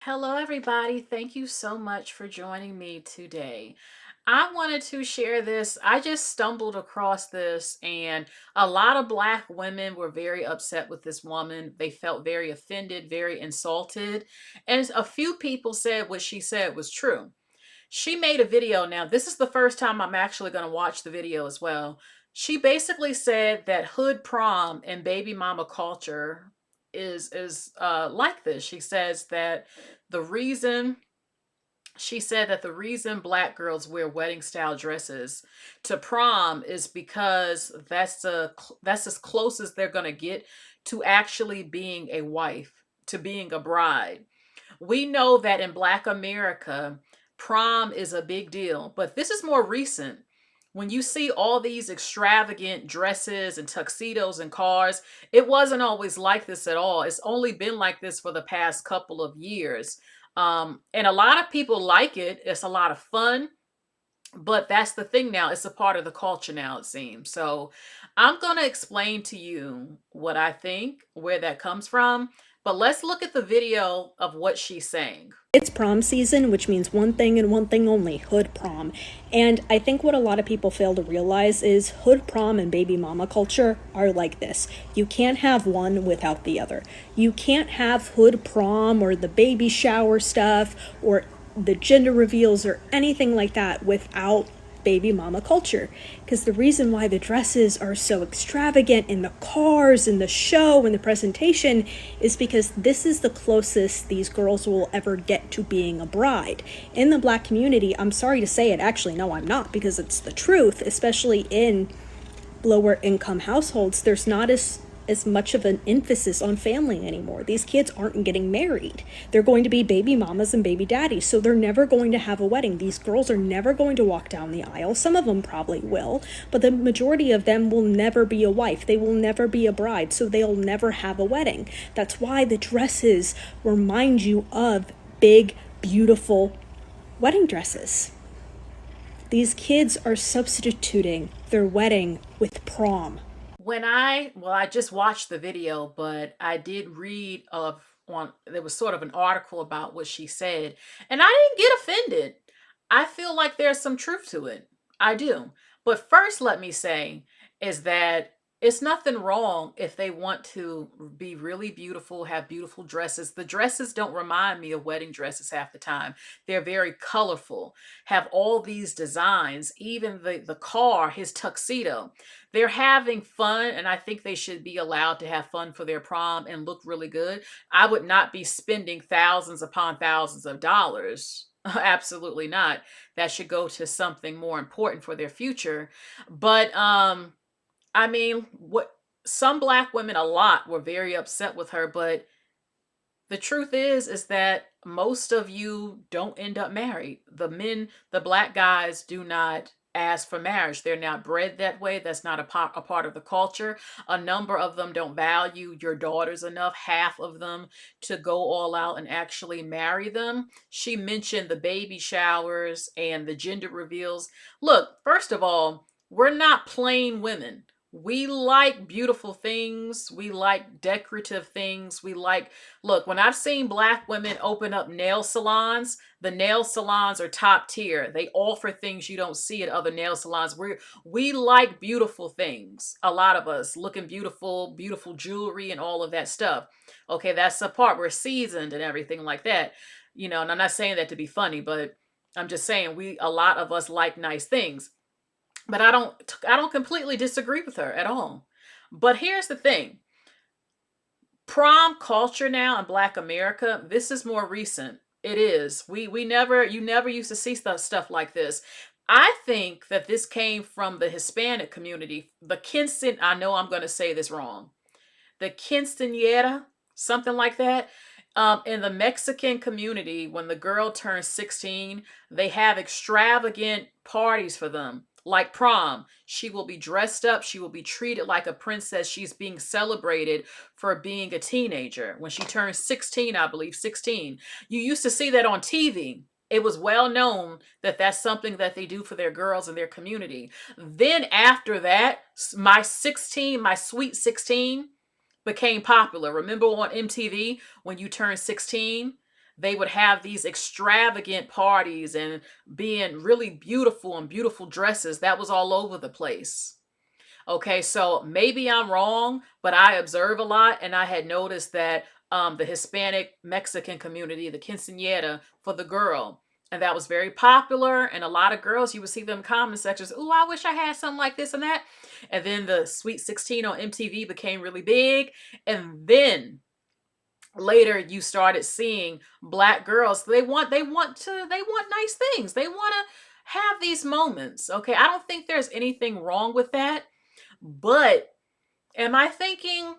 Hello, everybody. Thank you so much for joining me today. I wanted to share this. I just stumbled across this, and a lot of Black women were very upset with this woman. They felt very offended, very insulted. And a few people said what she said was true. She made a video. Now, this is the first time I'm actually going to watch the video as well. She basically said that hood prom and baby mama culture is like this. The reason she said that the reason Black girls wear wedding style dresses to prom is because that's as close as they're going to get to actually being a wife, to being a bride. We know that in Black America, prom is a big deal, but this is more recent. When you see all these extravagant dresses and tuxedos and cars, it wasn't always like this at all. It's only been like this for the past couple of years. And a lot of people like it. It's a lot of fun, but that's the thing now. It's a part of the culture now, it seems. So I'm going to explain to you what I think, where that comes from. But let's look at the video of what she's saying. It's prom season, which means one thing and one thing only, hood prom. And I think what a lot of people fail to realize is hood prom and baby mama culture are like this. You can't have one without the other. You can't have hood prom or the baby shower stuff or the gender reveals or anything like that without baby mama culture, because the reason why the dresses are so extravagant in the cars and the show and the presentation is because this is the closest these girls will ever get to being a bride. In the Black community, I'm sorry to say it, actually no, I'm not, because it's the truth, especially in lower income households, there's not as much of an emphasis on family anymore. These kids aren't getting married. They're going to be baby mamas and baby daddies, so they're never going to have a wedding. These girls are never going to walk down the aisle. Some of them probably will, but the majority of them will never be a wife. They will never be a bride, so they'll never have a wedding. That's why the dresses remind you of big, beautiful wedding dresses. These kids are substituting their wedding with prom. I just watched the video, but I did read of on there was sort of an article about what she said, and I didn't get offended. I feel like there's some truth to it. I do. But first, let me say is that it's nothing wrong if they want to be really beautiful, have beautiful dresses. The dresses don't remind me of wedding dresses half the time. They're very colorful, have all these designs, even the car, his tuxedo. They're having fun, and I think they should be allowed to have fun for their prom and look really good. I would not be spending thousands upon thousands of dollars. Absolutely not. That should go to something more important for their future. But I mean, what some Black women, a lot, were very upset with her, but the truth is that most of you don't end up married. The men, the Black guys, do not ask for marriage. They're not bred that way. That's not a part of the culture. A number of them don't value your daughters enough, half of them, to go all out and actually marry them. She mentioned the baby showers and the gender reveals. Look, first of all, we're not plain women. We like beautiful things. We like decorative things. Look, when I've seen Black women open up nail salons, the nail salons are top tier. They offer things you don't see at other nail salons. We like beautiful things. A lot of us looking beautiful, beautiful jewelry and all of that stuff. Okay, that's the part. We're seasoned and everything like that. And I'm not saying that to be funny, but I'm just saying a lot of us like nice things. But I don't completely disagree with her at all. But here's the thing. Prom culture now in Black America, this is more recent. It is. We never you never used to see stuff like this. I think that this came from the Hispanic community. The Kinston, I know I'm going to say this wrong. The Quinceañera, something like that. In the Mexican community, when the girl turns 16, they have extravagant parties for them, like prom. She will be dressed up. She will be treated like a princess. She's being celebrated for being a teenager. When she turns 16, I believe, 16. You used to see that on TV. It was well known that that's something that they do for their girls in their community. Then after that, my sweet 16 became popular. Remember on MTV when you turned 16? they would have these extravagant parties and being really beautiful and beautiful dresses. That was all over the place. Okay, so maybe I'm wrong, but I observe a lot, and I had noticed that the Hispanic Mexican community, the quinceañera for the girl, and that was very popular. And a lot of girls, you would see them comment sections, "Ooh, I wish I had something like this and that." And then the Sweet 16 on MTV became really big, and then later you started seeing black girls. They want nice things. They want to have these moments. Okay, I don't think there's anything wrong with that, but am I thinking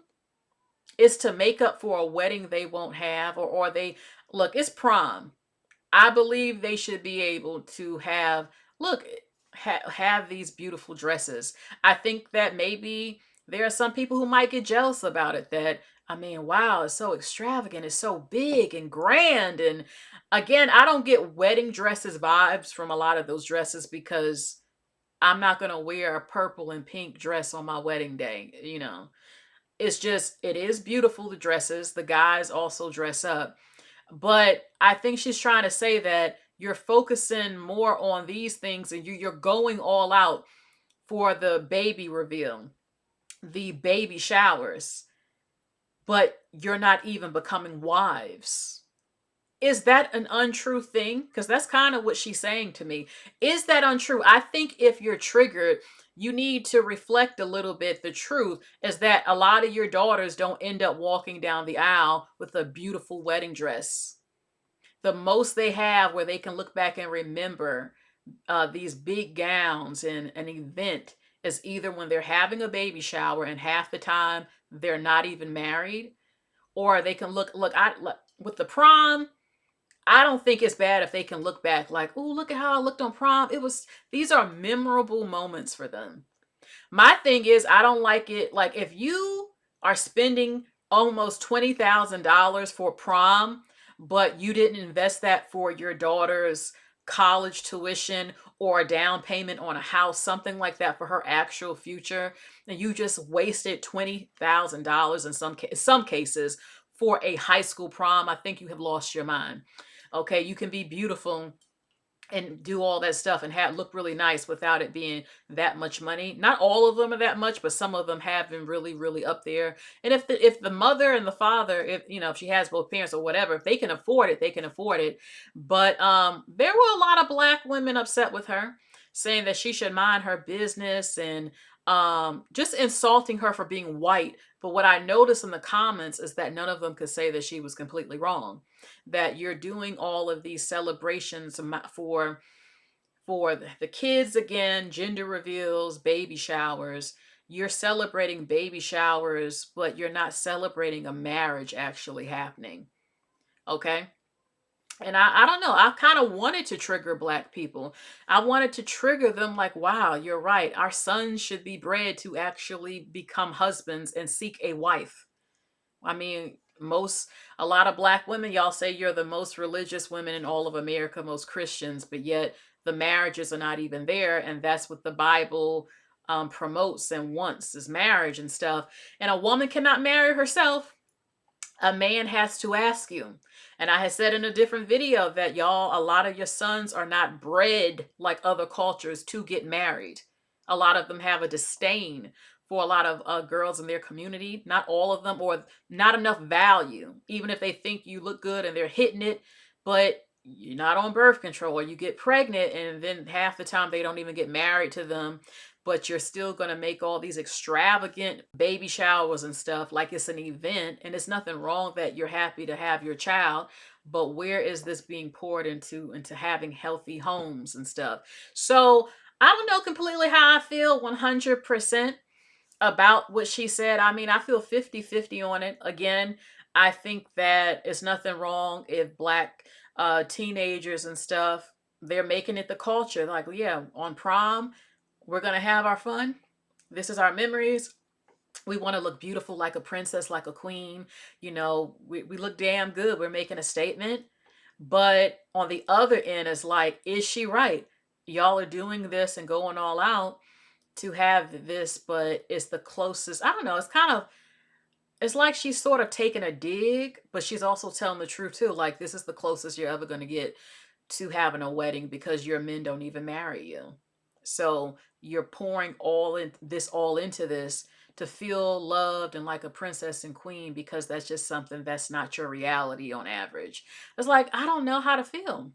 it's to make up for a wedding they won't have, or they look, it's prom. I believe they should be able to have look have these beautiful dresses. I think that maybe there are some people who might get jealous about it, that I mean, wow, it's so extravagant, it's so big and grand. And again, I don't get wedding dresses vibes from a lot of those dresses, because I'm not going to wear a purple and pink dress on my wedding day. It's just, it is beautiful, the dresses. The guys also dress up. But I think she's trying to say that you're focusing more on these things, and you're going all out for the baby reveal, the baby showers, but you're not even becoming wives. Is that an untrue thing? Because that's kind of what she's saying to me. Is that untrue? I think if you're triggered, you need to reflect a little bit. The truth is that a lot of your daughters don't end up walking down the aisle with a beautiful wedding dress. The most they have where they can look back and remember these big gowns and an event is either when they're having a baby shower, and half the time they're not even married, or they can look with the prom. I don't think it's bad if they can look back like, "Oh, look at how I looked on prom." These are memorable moments for them. My thing is, I don't like it. Like, if you are spending almost $20,000 for prom, but you didn't invest that for your daughter's college tuition, or a down payment on a house, something like that for her actual future, and you just wasted $20,000 in some cases for a high school prom, I think you have lost your mind. Okay, you can be beautiful and do all that stuff and have look really nice without it being that much money. Not all of them are that much, but some of them have been really, really up there. And if the mother and the father, if she has both parents or whatever, if they can afford it, they can afford it. But there were a lot of black women upset with her, saying that she should mind her business, and just insulting her for being white. But what I noticed in the comments is that none of them could say that she was completely wrong, that you're doing all of these celebrations for the kids, again, gender reveals, baby showers. You're celebrating baby showers, but you're not celebrating a marriage actually happening. Okay. And I don't know. I kind of wanted to trigger black people. I wanted to trigger them like, wow, you're right. Our sons should be bred to actually become husbands and seek a wife. I mean, a lot of black women, y'all say you're the most religious women in all of America, most Christians, but yet the marriages are not even there. And that's what the Bible promotes and wants, is marriage and stuff. And a woman cannot marry herself. A man has to ask you. And I had said in a different video that, y'all, a lot of your sons are not bred like other cultures to get married. A lot of them have a disdain for a lot of girls in their community. Not all of them, or not enough value, even if they think you look good and they're hitting it, but you're not on birth control, or you get pregnant, and then half the time they don't even get married to them, but you're still going to make all these extravagant baby showers and stuff like it's an event. And it's nothing wrong that you're happy to have your child, but where is this being poured into having healthy homes and stuff? So I don't know completely how I feel 100% about what she said. I mean, I feel 50-50 on it. Again, I think that it's nothing wrong if black teenagers and stuff, they're making it the culture. Like, yeah, on prom, we're going to have our fun. This is our memories. We want to look beautiful like a princess, like a queen. We look damn good. We're making a statement. But on the other end, is like, is she right? Y'all are doing this and going all out to have this, but it's the closest. I don't know. It's kind of It's like she's sort of taking a dig, but she's also telling the truth too. Like, this is the closest you're ever going to get to having a wedding because your men don't even marry you. So you're pouring all into this to feel loved and like a princess and queen because that's just something that's not your reality on average. It's like, I don't know how to feel.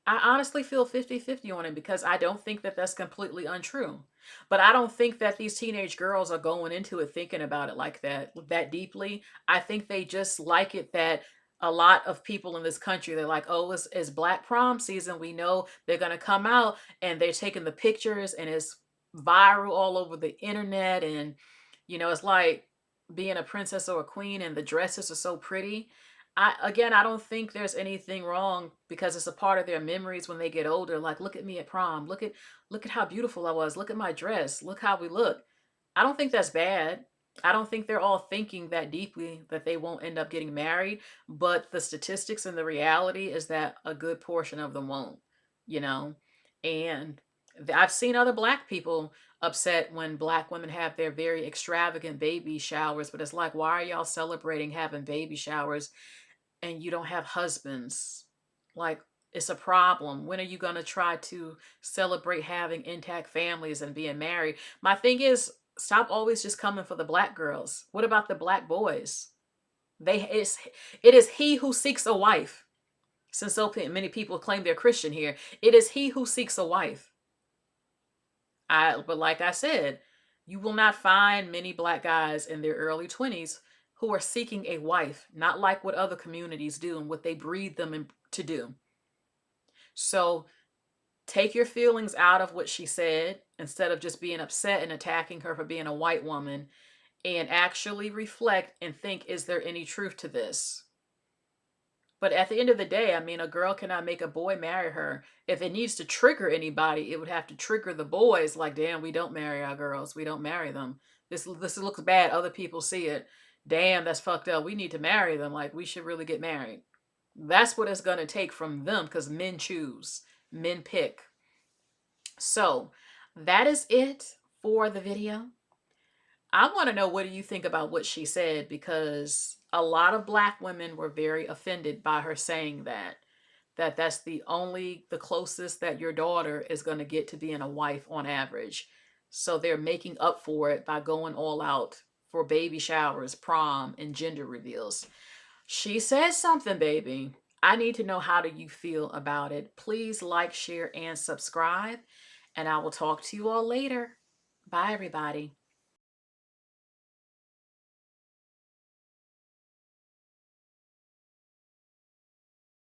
I honestly feel 50-50 on it because I don't think that that's completely untrue. But I don't think that these teenage girls are going into it thinking about it like that deeply. I think they just like it that a lot of people in this country, they're like, oh, it's Black Prom season. We know they're going to come out, and they're taking the pictures and it's viral all over the internet. And, it's like being a princess or a queen and the dresses are so pretty. I don't think there's anything wrong because it's a part of their memories when they get older. Like, look at me at prom. Look at how beautiful I was. Look at my dress. Look how we look. I don't think that's bad. I don't think they're all thinking that deeply that they won't end up getting married, but the statistics and the reality is that a good portion of them won't, you know? And I've seen other Black people upset when Black women have their very extravagant baby showers, but it's like, why are y'all celebrating having baby showers and you don't have husbands? Like, it's a problem. When are you going to try to celebrate having intact families and being married? My thing is, stop always just coming for the Black girls. What about the Black boys? It is he who seeks a wife. Since so many people claim they're Christian here, it is he who seeks a wife. But like I said, you will not find many Black guys in their early 20s who are seeking a wife, not like what other communities do and what they breed them to do. So take your feelings out of what she said instead of just being upset and attacking her for being a white woman, and actually reflect and think, is there any truth to this? But at the end of the day, I mean, a girl cannot make a boy marry her. If it needs to trigger anybody, it would have to trigger the boys. Like, damn, we don't marry our girls. We don't marry them. This looks bad. Other people see it. Damn, that's fucked up. We need to marry them. Like, we should really get married. That's what it's gonna take from them because men choose, men pick. So that is it for the video. I want to know, what do you think about what she said, because a lot of Black women were very offended by her saying that's the closest that your daughter is going to get to being a wife on average. So they're making up for it by going all out for baby showers, prom, and gender reveals. She says something, baby. I need to know, how do you feel about it? Please like, share, and subscribe, and I will talk to you all later. Bye, everybody.